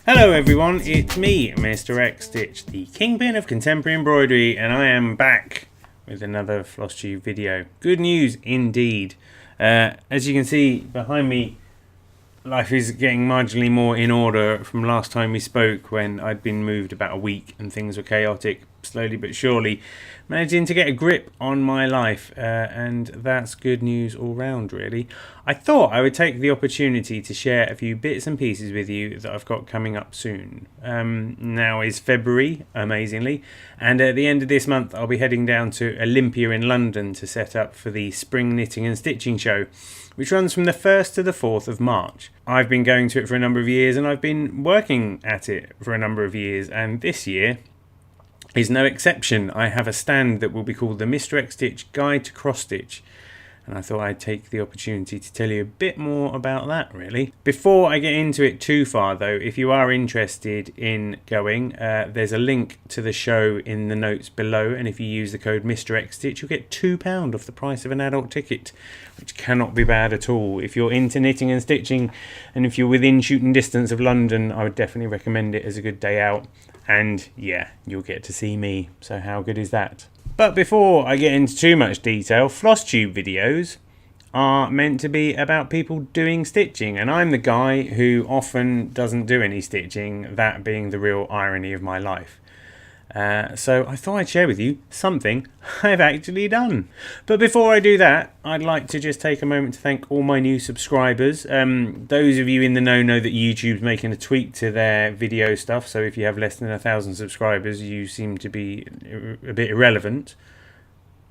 Hello everyone, it's me, MrXStitch, the kingpin of contemporary embroidery, and I am back with another FlossTube video. Good news indeed. As you can see behind me, life is getting marginally more in order from last time we spoke, when I'd been moved about a week and things were chaotic, slowly but surely managing to get a grip on my life, and that's good news all round really. I thought I would take the opportunity to share a few bits and pieces with you that I've got coming up soon. Now is February, amazingly, and at the end of this month I'll be heading down to Olympia in London to set up for the Spring Knitting and Stitching Show, which runs from the 1st to the 4th of March. I've been going to it for a number of years and I've been working at it for a number of years, and this year is no exception. I have a stand that will be called the MrXStitch Guide to Cross Stitch, and I thought I'd take the opportunity to tell you a bit more about that really. Before I get into it too far though, if you are interested in going, there's a link to the show in the notes below, and if you use the code MrXStitch you'll get £2 off the price of an adult ticket, which cannot be bad at all. If you're into knitting and stitching, and if you're within shooting distance of London, I would definitely recommend it as a good day out. And yeah, you'll get to see me, so how good is that? But before I get into too much detail, FlossTube videos are meant to be about people doing stitching, and I'm the guy who often doesn't do any stitching, that being the real irony of my life. So I thought I'd share with you something I've actually done. But before I do that, I'd like to just take a moment to thank all my new subscribers. Those of you in the know that YouTube's making a tweak to their video stuff, so if you have less than 1,000 subscribers you seem to be a bit irrelevant.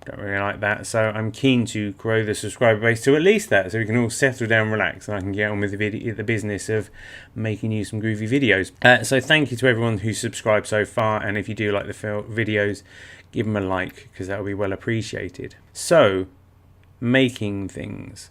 Don't really like that, so I'm keen to grow the subscriber base to at least that, so we can all settle down, relax, and I can get on with the business of making you some groovy videos. So thank you to everyone who's subscribed so far, and if you do like the videos, give them a like, because that will be well appreciated. So, making things.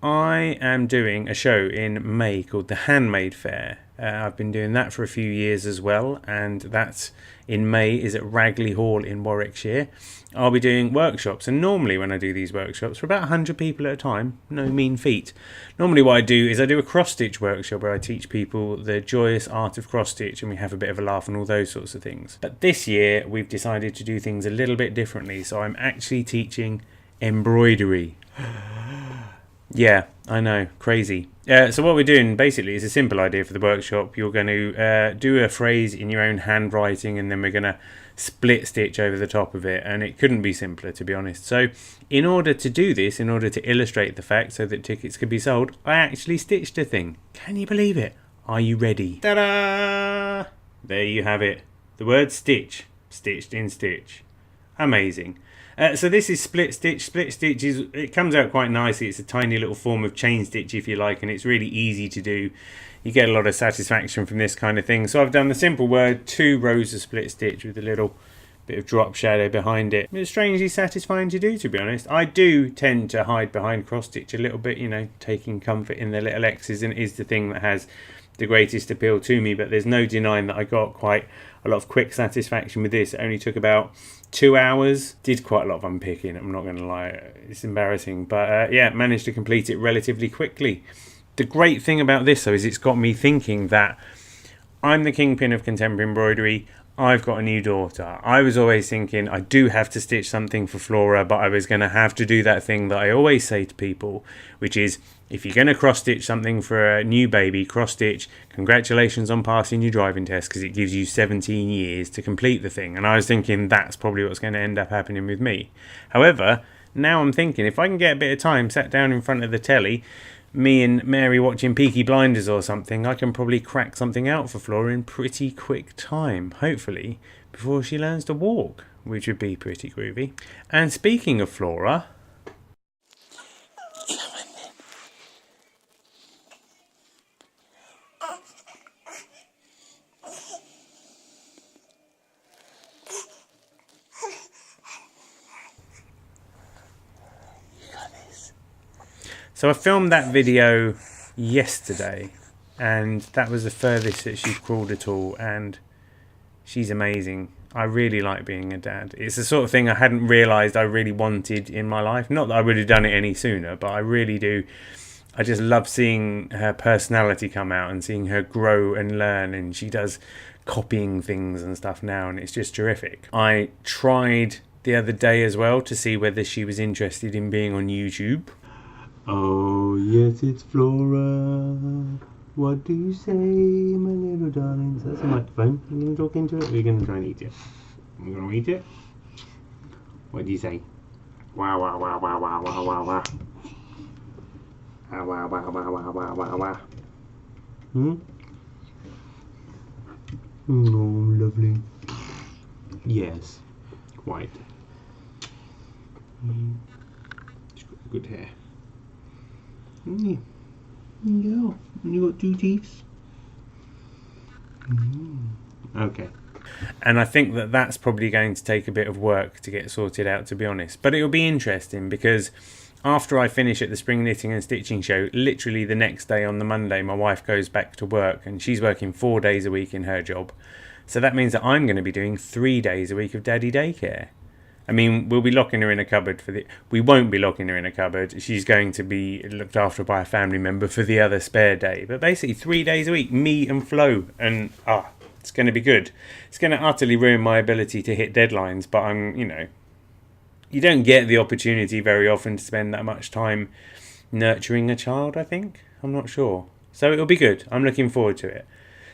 I am doing a show in May called the Handmade Fair. I've been doing that for a few years as well, and that's in May is at Ragley Hall in Warwickshire. I'll be doing workshops, and normally when I do these workshops for about 100 people at a time, no mean feat. Normally what I do is I do a cross stitch workshop where I teach people the joyous art of cross stitch, and we have a bit of a laugh and all those sorts of things. But this year we've decided to do things a little bit differently, so I'm actually teaching embroidery. Yeah, I know, crazy. So what we're doing basically is a simple idea for the workshop. You're going to do a phrase in your own handwriting, and then we're going to split stitch over the top of it, and it couldn't be simpler, to be honest. So in order to do this, in order to illustrate the fact so that tickets could be sold, I actually stitched a thing. Can you believe it? Are you ready? Ta-da! There you have it. The word stitch, stitched in stitch. Amazing. So this is split stitch. Split stitch it comes out quite nicely. It's a tiny little form of chain stitch, if you like, and it's really easy to do. You get a lot of satisfaction from this kind of thing. So I've done the simple word, 2 rows of split stitch with a little bit of drop shadow behind it. It's strangely satisfying to do, to be honest. I do tend to hide behind cross stitch a little bit, you know, taking comfort in the little X's, and it is the thing that has the greatest appeal to me, but there's no denying that I got quite a lot of quick satisfaction with this. It only took about 2 hours. Did quite a lot of unpicking, I'm not going to lie, it's embarrassing, but yeah, managed to complete it relatively quickly. The great thing about this though is it's got me thinking that I'm the kingpin of contemporary embroidery. I've got a new daughter. I was always thinking I do have to stitch something for Flora, but I was going to have to do that thing that I always say to people, which is if you're going to cross stitch something for a new baby, cross stitch, congratulations on passing your driving test, because it gives you 17 years to complete the thing. And I was thinking that's probably what's going to end up happening with me. However, now I'm thinking if I can get a bit of time sat down in front of the telly, me and Mary watching Peaky Blinders or something, I can probably crack something out for Flora in pretty quick time, hopefully, before she learns to walk, which would be pretty groovy. And speaking of Flora, so I filmed that video yesterday, and that was the furthest that she's crawled at all, and she's amazing. I really like being a dad. It's the sort of thing I hadn't realised I really wanted in my life. Not that I would have done it any sooner, but I really do I just love seeing her personality come out and seeing her grow and learn, and she does copying things and stuff now, and it's just terrific. I tried the other day as well to see whether she was interested in being on YouTube. Oh yes, it's Flora. What do you say, my little darlings? That's a microphone. Are you going to talk into it, or are you going to try and eat it? I'm going to eat it. What do you say? Wow, wow, wow, wow, wow, wow, wow, wow. Wow, wow, wow, wow, wow, wow, wow, wow. Oh, lovely. Yes, quite. She's got good hair. Yeah. Yeah. You got 2 teeth. Okay. And I think that that's probably going to take a bit of work to get sorted out, to be honest. But it'll be interesting because after I finish at the Spring Knitting and Stitching Show, literally the next day on the Monday, my wife goes back to work, and she's working 4 days a week in her job. So that means that I'm going to be doing 3 days a week of daddy daycare. I mean, we'll be locking her in a cupboard for the... We won't be locking her in a cupboard. She's going to be looked after by a family member for the other spare day. But basically 3 days a week, me and Flo. And, it's going to be good. It's going to utterly ruin my ability to hit deadlines. But I'm, you don't get the opportunity very often to spend that much time nurturing a child, I think. I'm not sure. So it'll be good. I'm looking forward to it.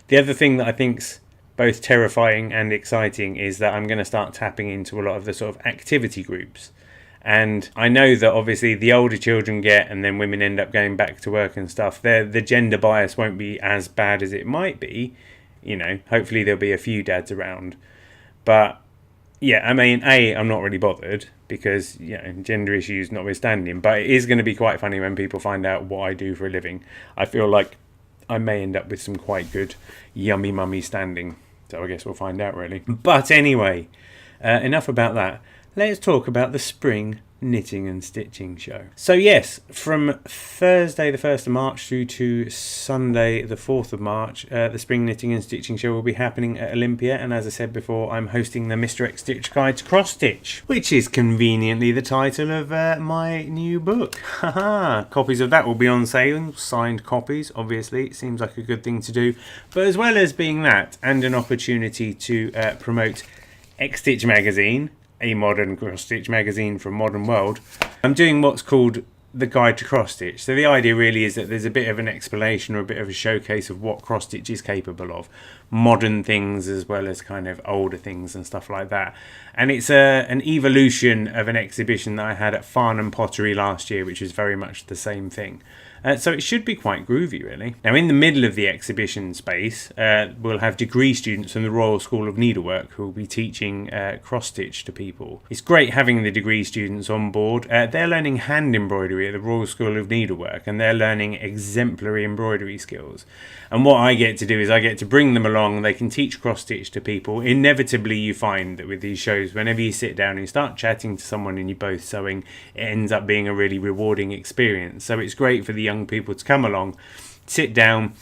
The other thing that I think's both terrifying and exciting is that I'm going to start tapping into a lot of the sort of activity groups. And I know that obviously the older children get, and then women end up going back to work and stuff, the gender bias won't be as bad as it might be. Hopefully there'll be a few dads around. But yeah, I mean, I'm not really bothered because, gender issues notwithstanding. But it is going to be quite funny when people find out what I do for a living. I feel like I may end up with some quite good yummy mummy standing. So I guess we'll find out, really. But anyway, enough about that. Let's talk about the Spring Knitting and Stitching Show. So yes, from Thursday the 1st of March through to Sunday the 4th of March, the Spring Knitting and Stitching Show will be happening at Olympia. And as I said before, I'm hosting the MrXStitch Guide to Cross Stitch, which is conveniently the title of my new book. Haha! Copies of that will be on sale, signed copies, obviously. It seems like a good thing to do. But as well as being that, and an opportunity to promote XStitch magazine, a modern cross-stitch magazine from Modern World, I'm doing what's called the Guide to Cross Stitch. So the idea really is that there's a bit of an explanation or a bit of a showcase of what cross stitch is capable of, modern things as well as kind of older things and stuff like that. And it's an evolution of an exhibition that I had at Farnham Pottery last year, which is very much the same thing. So it should be quite groovy, really. Now, in the middle of the exhibition space, we'll have degree students from the Royal School of Needlework who will be teaching cross-stitch to people. It's great having the degree students on board. They're learning hand embroidery at the Royal School of Needlework, and they're learning exemplary embroidery skills. And what I get to do is I get to bring them along. They can teach cross-stitch to people. Inevitably, you find that with these shows, whenever you sit down and you start chatting to someone and you're both sewing, it ends up being a really rewarding experience. So it's great for the young people to come along, sit down,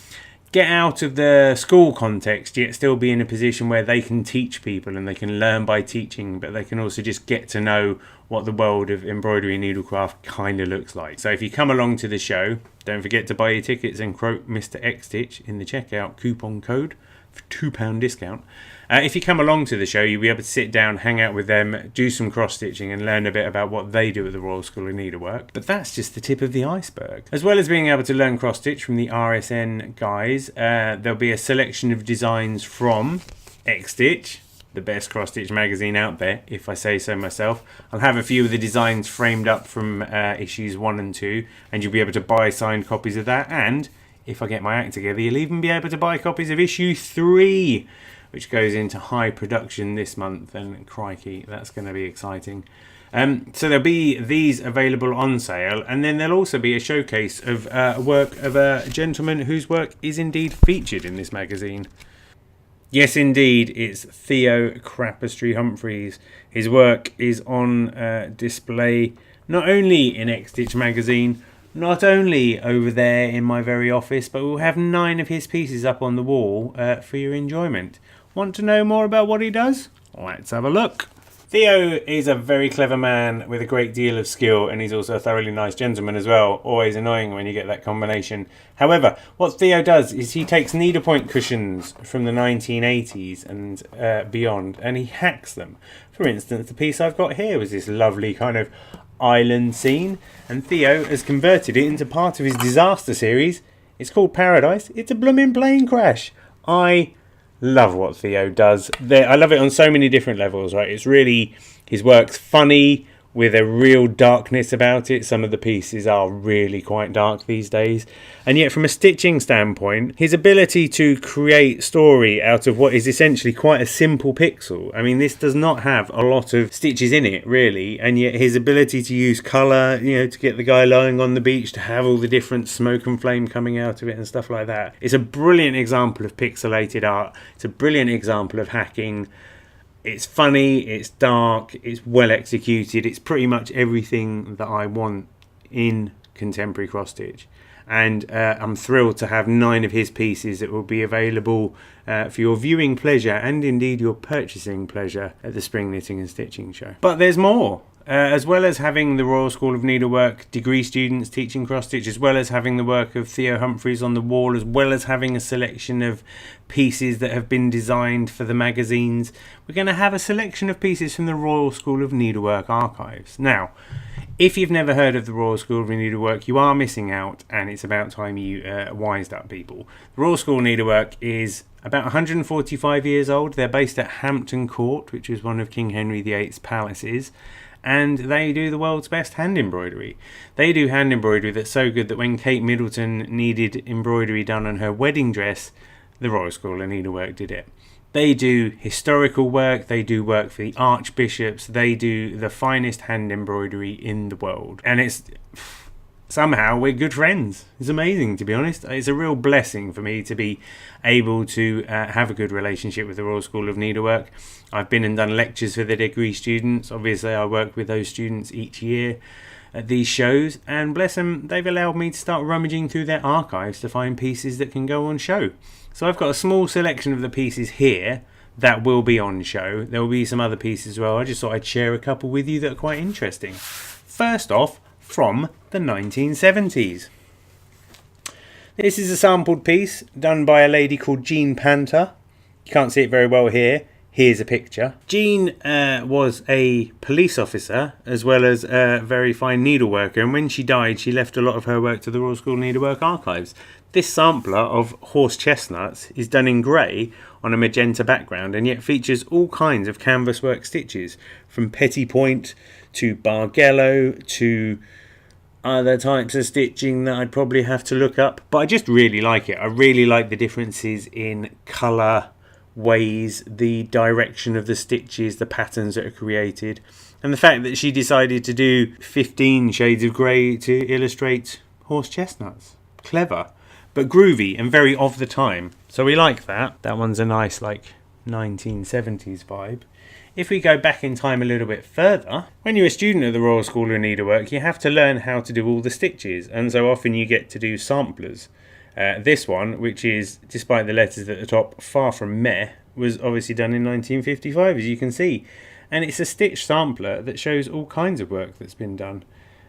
get out of the school context, yet still be in a position where they can teach people and they can learn by teaching, but they can also just get to know what the world of embroidery and needlecraft kind of looks like. So if you come along to the show, don't forget to buy your tickets and quote MrXStitch in the checkout coupon code for £2 discount. If you come along to the show, you'll be able to sit down, hang out with them, do some cross-stitching and learn a bit about what they do at the Royal School of Needlework. But that's just the tip of the iceberg. As well as being able to learn cross-stitch from the RSN guys, there'll be a selection of designs from XStitch, the best cross-stitch magazine out there, if I say so myself. I'll have a few of the designs framed up from issues 1 and 2, and you'll be able to buy signed copies of that. And if I get my act together, you'll even be able to buy copies of issue 3, which goes into high production this month, and crikey, that's going to be exciting. So there'll be these available on sale, and then there'll also be a showcase of work of a gentleman whose work is indeed featured in this magazine. Yes, indeed, it's Theo Crapestry Humphries. His work is on display not only in XStitch magazine, not only over there in my very office, but we'll have 9 of his pieces up on the wall for your enjoyment. Want to know more about what he does? Let's have a look. Theo is a very clever man with a great deal of skill, and he's also a thoroughly nice gentleman as well. Always annoying when you get that combination. However, what Theo does is he takes needlepoint cushions from the 1980s and beyond, and he hacks them. For instance, the piece I've got here was this lovely kind of island scene, and Theo has converted it into part of his disaster series. It's called Paradise. It's a blooming plane crash. I love what Theo does. I love it on so many different levels, right? It's really, his work's funny with a real darkness about it. Some of the pieces are really quite dark these days. And yet from a stitching standpoint, his ability to create story out of what is essentially quite a simple pixel. I mean, this does not have a lot of stitches in it, really. And yet his ability to use colour, you know, to get the guy lying on the beach, to have all the different smoke and flame coming out of it and stuff like that. It's a brilliant example of pixelated art. It's a brilliant example of hacking. It's funny, it's dark, it's well executed. It's pretty much everything that I want in contemporary cross stitch. And I'm thrilled to have 9 of his pieces that will be available for your viewing pleasure and indeed your purchasing pleasure at the Spring Knitting and Stitching Show. But there's more. As well as having the Royal School of Needlework degree students teaching cross stitch, as well as having the work of Theo Humphries on the wall, as well as having a selection of pieces that have been designed for the magazines, we're going to have a selection of pieces from the Royal School of Needlework archives. Now, if you've never heard of the Royal School of Needlework, you are missing out, and it's about time you wised up, people. The Royal School of Needlework is about 145 years old. They're based at Hampton Court, which is one of King Henry VIII's palaces. And they do the world's best hand embroidery. They do hand embroidery that's so good that when Kate Middleton needed embroidery done on her wedding dress, the Royal School of Needlework did it. They do historical work, they do work for the archbishops, they do the finest hand embroidery in the world. And it's somehow we're good friends. It's amazing, to be honest. It's a real blessing for me to be able to have a good relationship with the Royal School of Needlework. I've been and done lectures for the degree students. Obviously, I work with those students each year at these shows, and bless them, they've allowed me to start rummaging through their archives to find pieces that can go on show. So I've got a small selection of the pieces here that will be on show. There will be some other pieces as well. I just thought I'd share a couple with you that are quite interesting. First off, from the 1970s. This is a sampled piece done by a lady called Jean Panter. You can't see it very well here. Here's a picture. Jean was a police officer as well as a very fine needleworker, and when she died she left a lot of her work to the Royal School of Needlework archives. This sampler of horse chestnuts is done in grey on a magenta background and yet features all kinds of canvas work stitches, from petit point to bargello to other types of stitching that I'd probably have to look up. But I just really like it. I really like the differences in colour, ways, the direction of the stitches, the patterns that are created, and the fact that she decided to do 15 shades of grey to illustrate horse chestnuts. Clever, but groovy and very of the time. So we like that. That one's a nice like 1970s vibe. If we go back in time a little bit further, when you're a student at the Royal School of Needlework, you have to learn how to do all the stitches, and so often you get to do samplers. This one, which is, despite the letters at the top, far from meh, was obviously done in 1955, as you can see. And it's a stitch sampler that shows all kinds of work that's been done.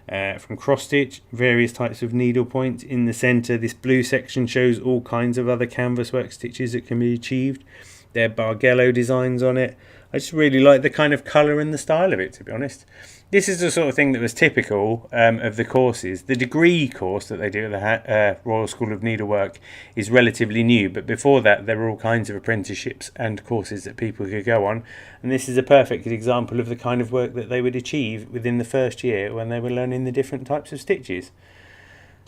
From cross stitch, various types of needle point. In the centre, this blue section shows all kinds of other canvas work stitches that can be achieved. There are bargello designs on it. I just really like the kind of colour and the style of it, to be honest. This is the sort of thing that was typical of the courses. The degree course that they do at the Royal School of Needlework is relatively new, but before that there were all kinds of apprenticeships and courses that people could go on, and this is a perfect example of the kind of work that they would achieve within the first year when they were learning the different types of stitches.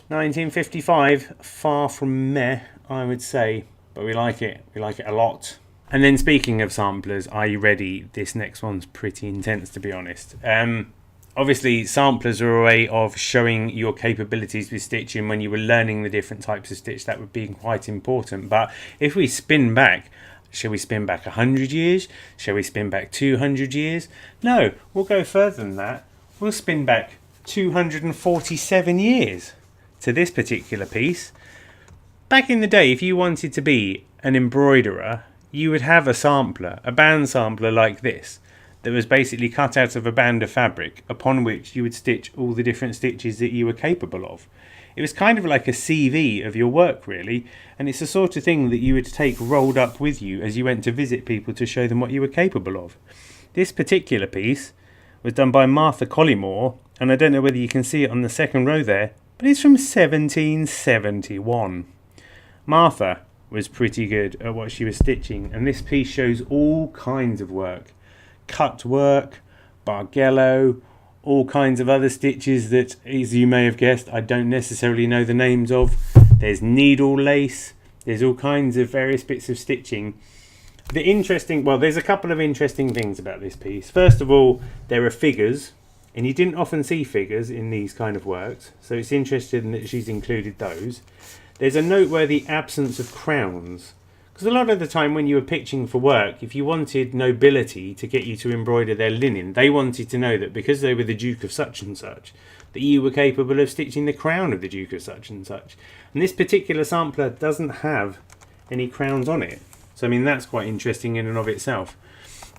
1955, far from meh, I would say, but we like it a lot. And then speaking of samplers, are you ready? This next one's pretty intense, to be honest. Obviously, samplers are a way of showing your capabilities with stitching when you were learning the different types of stitch. That would be quite important. But if we spin back, shall we spin back 100 years? Shall we spin back 200 years? No, we'll go further than that. We'll spin back 247 years to this particular piece. Back in the day, if you wanted to be an embroiderer, you would have a sampler, a band sampler like this. that was basically cut out of a band of fabric upon which you would stitch all the different stitches that you were capable of. It was kind of like a CV of your work, really, and it's the sort of thing that you would take rolled up with you as you went to visit people to show them what you were capable of. This particular piece was done by Martha Collymore, and I don't know whether you can see it on the second row there, but it's from 1771. Martha was pretty good at what she was stitching, and this piece shows all kinds of work. Cut work, bargello, all kinds of other stitches that, as you may have guessed, I don't necessarily know the names of. There's needle lace, there's all kinds of various bits of stitching. There's a couple of interesting things about this piece. First of all, there are figures, and you didn't often see figures in these kind of works, so it's interesting that she's included those. There's a noteworthy absence of crowns, because a lot of the time when you were pitching for work, if you wanted nobility to get you to embroider their linen, they wanted to know that because they were the Duke of such and such, that you were capable of stitching the crown of the Duke of such and such. And this particular sampler doesn't have any crowns on it. So I mean, that's quite interesting in and of itself.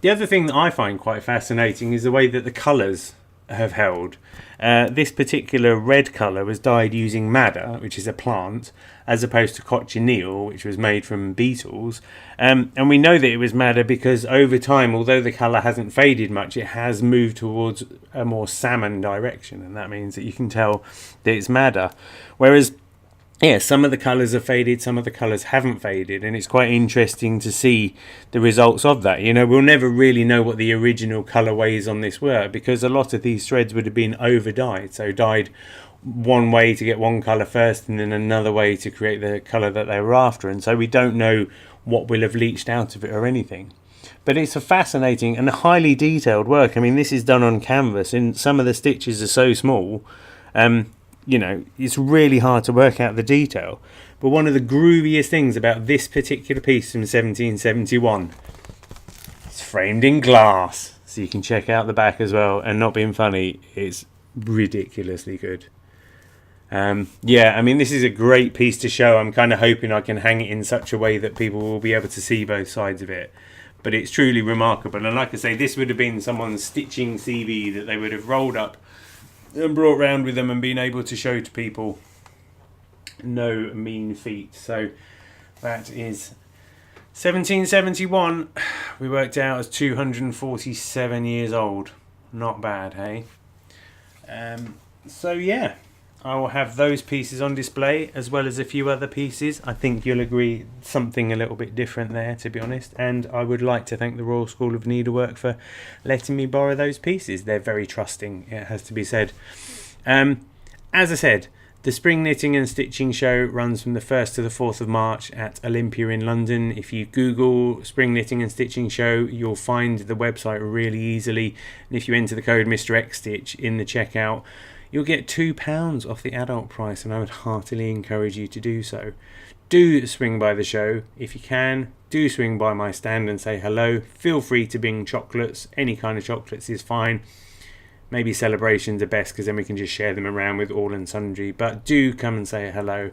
The other thing that I find quite fascinating is the way that the colours have held. This particular red colour was dyed using madder, which is a plant, as opposed to cochineal, which was made from beetles. And we know that it was madder because over time, although the colour hasn't faded much, it has moved towards a more salmon direction, and that means that you can tell that it's madder. Whereas yeah, some of the colours have faded, some of the colours haven't faded, and it's quite interesting to see the results of that. You know, we'll never really know what the original colourways on this were, because a lot of these threads would have been over-dyed, so dyed one way to get one colour first and then another way to create the colour that they were after, and so we don't know what will have leached out of it or anything. But it's a fascinating and highly detailed work. I mean, this is done on canvas, and some of the stitches are so small, you know, it's really hard to work out the detail. But one of the grooviest things about this particular piece from 1771, it's framed in glass, so you can check out the back as well. And not being funny, it's ridiculously good. Yeah, I mean, this is a great piece to show. I'm kind of hoping I can hang it in such a way that people will be able to see both sides of it. But it's truly remarkable. And like I say, this would have been someone's stitching CV that they would have rolled up and brought round with them and been able to show to people. No mean feat. So that is 1771. We worked out as 247 years old. Not bad, hey? So yeah, I will have those pieces on display as well as a few other pieces. I think you'll agree something a little bit different there, to be honest. And I would like to thank the Royal School of Needlework for letting me borrow those pieces. They're very trusting, it has to be said. As I said, the Spring Knitting and Stitching Show runs from the 1st to the 4th of March at Olympia in London. If you Google Spring Knitting and Stitching Show, you'll find the website really easily. And if you enter the code MrXStitch in the checkout, you'll get £2 off the adult price, and I would heartily encourage you to do so. Do swing by the show if you can. Do swing by my stand and say hello. Feel free to bring chocolates. Any kind of chocolates is fine. Maybe celebrations are best, because then we can just share them around with all and sundry. But do come and say hello,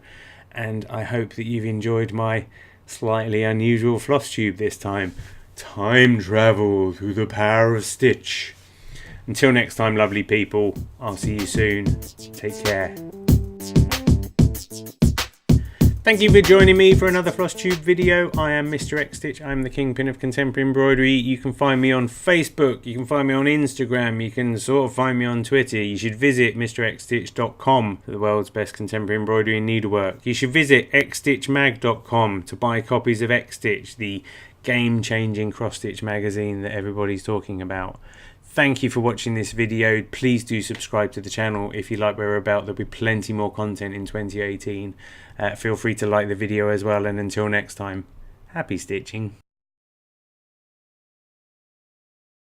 and I hope that you've enjoyed my slightly unusual FlossTube this time. Time travel through the power of stitch. Until next time, lovely people, I'll see you soon. Take care. Thank you for joining me for another FlossTube video. I am MrXStitch. I'm the kingpin of contemporary embroidery. You can find me on Facebook. You can find me on Instagram. You can sort of find me on Twitter. You should visit MrXStitch.com for the world's best contemporary embroidery and needlework. You should visit xstitchmag.com to buy copies of XStitch, the game-changing cross-stitch magazine that everybody's talking about. Thank you for watching this video. Please do subscribe to the channel if you like where we're about. There'll be plenty more content in 2018. Feel free to like the video as well, and until next time, happy stitching.